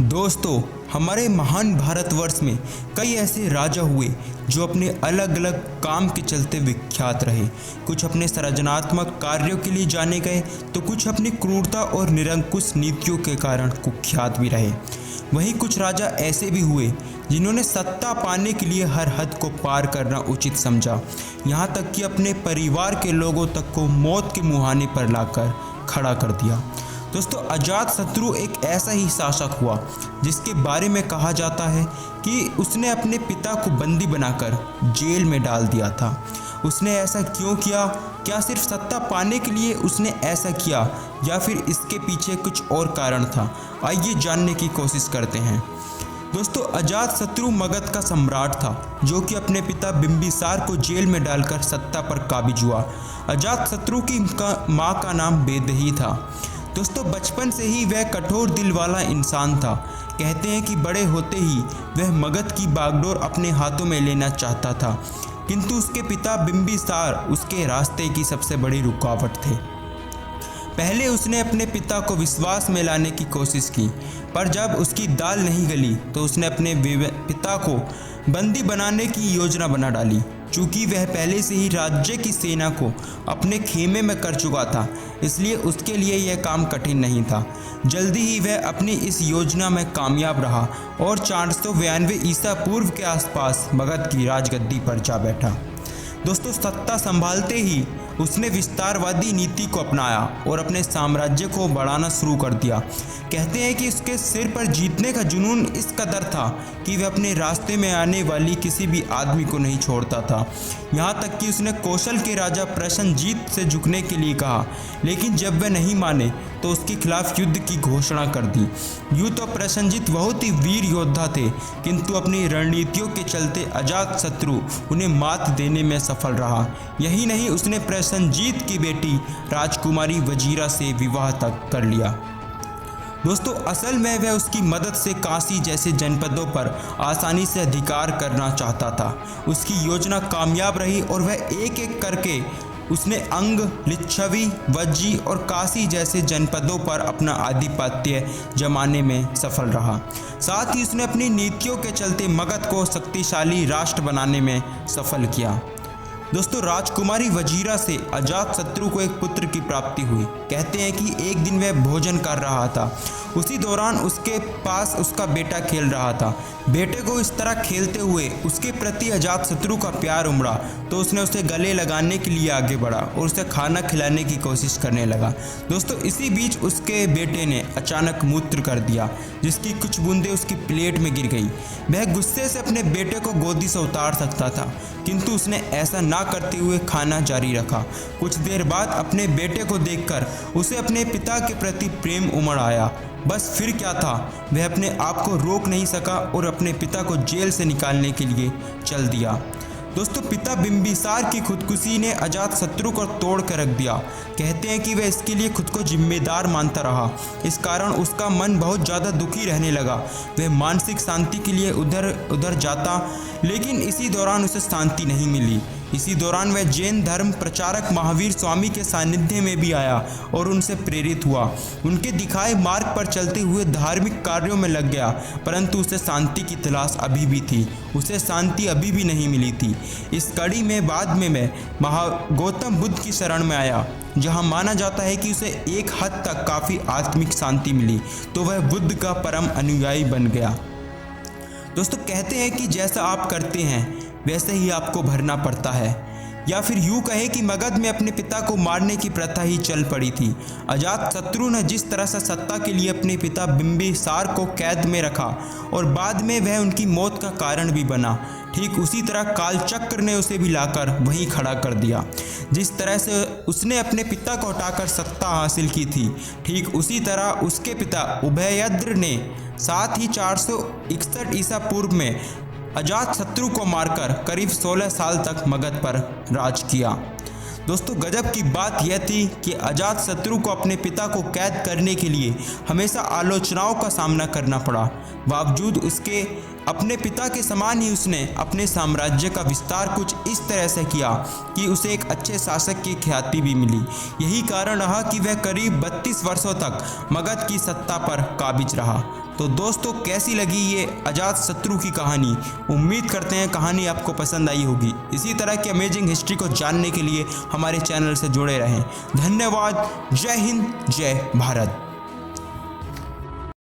दोस्तों, हमारे महान भारतवर्ष में कई ऐसे राजा हुए जो अपने अलग अलग काम के चलते विख्यात रहे। कुछ अपने सृजनात्मक कार्यों के लिए जाने गए तो कुछ अपनी क्रूरता और निरंकुश नीतियों के कारण कुख्यात भी रहे। वहीं कुछ राजा ऐसे भी हुए जिन्होंने सत्ता पाने के लिए हर हद को पार करना उचित समझा, यहाँ तक कि अपने परिवार के लोगों तक को मौत के मुहाने पर लाकर खड़ा कर दिया। दोस्तों, अजातशत्रु एक ऐसा ही शासक हुआ जिसके बारे में कहा जाता है कि उसने अपने पिता को बंदी बनाकर जेल में डाल दिया था। उसने ऐसा क्यों किया? क्या सिर्फ सत्ता पाने के लिए उसने ऐसा किया या फिर इसके पीछे कुछ और कारण था? आइए जानने की कोशिश करते हैं। दोस्तों, अजातशत्रु मगध का सम्राट था जो कि अपने पिता बिंबिसार को जेल में डालकर सत्ता पर काबिज हुआ। अजातशत्रु की माँ का नाम बेदही था। दोस्तों, बचपन से ही वह कठोर दिल वाला इंसान था। कहते हैं कि बड़े होते ही वह मगध की बागडोर अपने हाथों में लेना चाहता था, किंतु उसके पिता बिंबिसार उसके रास्ते की सबसे बड़ी रुकावट थे। पहले उसने अपने पिता को विश्वास में लाने की कोशिश की, पर जब उसकी दाल नहीं गली तो उसने अपने पिता को बंदी बनाने की योजना बना डाली। चूँकि वह पहले से ही राज्य की सेना को अपने खेमे में कर चुका था, इसलिए उसके लिए यह काम कठिन नहीं था। जल्दी ही वह अपनी इस योजना में कामयाब रहा और 492 ईसा पूर्व के आसपास मगध की राजगद्दी पर जा बैठा। दोस्तों, सत्ता संभालते ही उसने विस्तारवादी नीति को अपनाया और अपने साम्राज्य को बढ़ाना शुरू कर दिया। कहते हैं कि उसके सिर पर जीतने का जुनून इस कदर था कि वह अपने रास्ते में आने वाली किसी भी आदमी को नहीं छोड़ता था। यहाँ तक कि उसने कौशल के राजा प्रसेनजीत से झुकने के लिए कहा, लेकिन जब वह नहीं माने तो उसके खिलाफ युद्ध की घोषणा कर दी। यूँ तो प्रसेनजीत बहुत ही वीर योद्धा थे, किंतु अपनी रणनीतियों के चलते अजातशत्रु उन्हें मात देने में सफल रहा। यही नहीं, उसने प्रसेनजीत की बेटी राजकुमारी वजीरा से विवाह तक कर लिया। दोस्तों, असल में वह उसकी मदद से काशी जैसे जनपदों पर आसानी से अधिकार करना चाहता था। उसकी योजना कामयाब रही और वह एक एक करके उसने अंग, लिच्छवी, वज्जी और काशी जैसे जनपदों पर अपना आधिपत्य जमाने में सफल रहा। साथ ही उसने अपनी नीतियों के चलते मगध को शक्तिशाली राष्ट्र बनाने में सफल किया। दोस्तों, राजकुमारी वजीरा से अजातशत्रु को एक पुत्र की प्राप्ति हुई। कहते हैं कि एक दिन वह भोजन कर रहा था, उसी दौरान उसके पास उसका बेटा खेल रहा था। बेटे को इस तरह खेलते हुए उसके प्रति अजातशत्रु का प्यार उमड़ा तो उसने उसे गले लगाने के लिए आगे बढ़ा और उसे खाना खिलाने की कोशिश करने लगा। दोस्तों, इसी बीच उसके बेटे ने अचानक मूत्र कर दिया, जिसकी कुछ बूंदें उसकी प्लेट में गिर गई। वह गुस्से से अपने बेटे को गोदी से उतार सकता था, किंतु उसने ऐसा ना करते हुए खाना जारी रखा। कुछ देर बाद अपने बेटे को देखकर उसे अपने पिता के प्रति प्रेम उमड़ आया। बस फिर क्या था, वह अपने आप को रोक नहीं सका और अपने पिता को जेल से निकालने के लिए चल दिया। दोस्तों, पिता बिंबिसार की खुदकुशी ने अजातशत्रु को तोड़ कर रख दिया। कहते हैं कि वह इसके लिए खुद को जिम्मेदार मानता रहा। इस कारण उसका मन बहुत ज़्यादा दुखी रहने लगा। वह मानसिक शांति के लिए उधर उधर जाता, लेकिन इसी दौरान उसे शांति नहीं मिली। इसी दौरान वह जैन धर्म प्रचारक महावीर स्वामी के सानिध्य में भी आया और उनसे प्रेरित हुआ। उनके दिखाए मार्ग पर चलते हुए धार्मिक कार्यों में लग गया, परंतु उसे शांति की तलाश अभी भी थी। उसे शांति अभी भी नहीं मिली थी। इस कड़ी में बाद में मैं गौतम बुद्ध की शरण में आया, जहां माना जाता है कि उसे एक हद तक काफ़ी आत्मिक शांति मिली, तो वह बुद्ध का परम अनुयायी बन गया। दोस्तों, कहते हैं कि जैसा आप करते हैं वैसे ही आपको भरना पड़ता है, या फिर यूँ कहे कि मगध में अपने पिता को मारने की प्रथा ही चल पड़ी थी। अजातशत्रु ने जिस तरह से सत्ता के लिए अपने पिता बिंबिसार को कैद में रखा और बाद में वह उनकी मौत का कारण भी बना, ठीक उसी तरह कालचक्र ने उसे भी लाकर वहीं खड़ा कर दिया। जिस तरह से उसने अपने पिता को हटाकर सत्ता हासिल की थी, ठीक उसी तरह उसके पिता उभयद्र ने साथ ही 461 ईसा पूर्व में अजातशत्रु को मारकर करीब 16 साल तक मगध पर राज किया। दोस्तों, गजब की बात यह थी कि अजातशत्रु को अपने पिता को कैद करने के लिए हमेशा आलोचनाओं का सामना करना पड़ा। बावजूद उसके अपने पिता के समान ही उसने अपने साम्राज्य का विस्तार कुछ इस तरह से किया कि उसे एक अच्छे शासक की ख्याति भी मिली। यही कारण रहा कि वह करीब 32 वर्षों तक मगध की सत्ता पर काबिज रहा। तो दोस्तों, कैसी लगी ये अजातशत्रु की कहानी? उम्मीद करते हैं कहानी आपको पसंद आई होगी। इसी तरह की अमेजिंग हिस्ट्री को जानने के लिए हमारे चैनल से जुड़े रहें। धन्यवाद। जय हिंद, जय भारत।